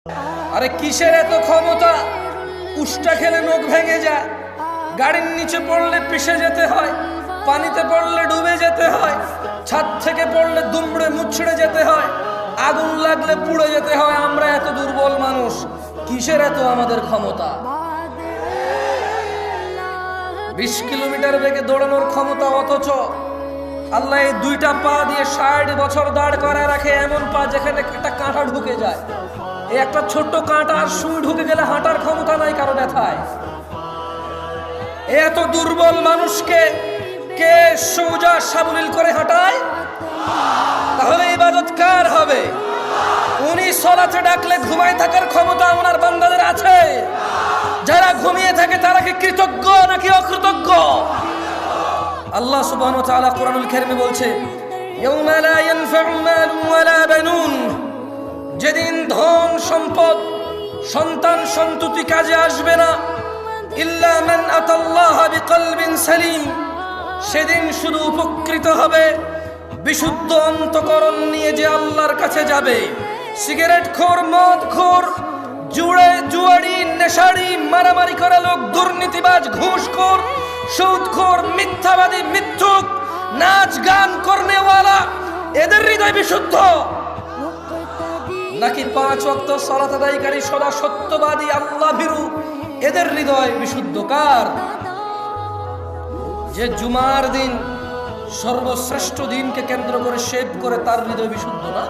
আরে কিসের এত ক্ষমতা? উষ্টা খেলে নখ ভেঙে যায়, গাড়ির নিচে পড়লে পিষে যেতে হয়, পানিতে পড়লে ডুবে যেতে হয়, ছাদ থেকে পড়লে দুমড়ে মুচড়ে যেতে হয়, আগুন লাগলে পুড়ে যেতে হয়। আমরা এত দুর্বল মানুষ, কিসের এত আমাদের ক্ষমতা? 20 কিলোমিটার বেগে দৌড়ানোর ক্ষমতা, অথচ আল্লাহ এই দুইটা পা দিয়ে 60 বছর দাঁড় করায় রাখে, এমন পা যেখানে একটা কাঁটা ঢুকে যায়। এই একটা ছোট্ট কাঁটা আর সুই ঢুকে গেলে হাঁটার ক্ষমতা নাই কারো ব্যথায়। এত দুর্বল মানুষকে কে সোজা সাবলীল করে হাঁটায়? তাহলে ইবাদত কার হবে? উনি সালাতে ডাকলে ঘুমায় থাকার ক্ষমতা ওনার বান্দাদের আছে। যারা ঘুমিয়ে থাকে তারা কি কৃতজ্ঞ নাকি অকৃতজ্ঞ? আল্লাহ সুবহানাহু ওয়া তাআলা কোরআনুল কারীমে বলছে, ইয়াউমা লা ইয়ানফাউ মালুন ওয়ালা বানুন, যেদিন ধন সম্পদ সন্তান সন্ততি কাজে আসবে না, ইল্লা মান আতাল্লাহা বিকলবিন সালিম, সেদিন শুধু উপকৃত হবে বিশুদ্ধ অন্তঃকরণ নিয়ে যে আল্লাহর কাছে যাবে। সিগারেট খোর, মদ খোর, জুয়ারি, নেশারি, মারামারি করা লোক, দুর্নীতিবাজ, ঘুষখোর, সুদখোর, মিথ্যাবাদী, মিথ্যুক, নাচ গান করনেওয়ালা, এদের হৃদয় বিশুদ্ধ নাকি 5 ওয়াক্ত সালাত আদায়কারী, সদা সত্যবাদী, আল্লাহ ভীরু, এদের হৃদয় বিশুদ্ধ? কার? যে জুমার দিন সর্বশ্রেষ্ঠ দিনকে কেন্দ্র করে শেভ করে, তার হৃদয় বিশুদ্ধ না?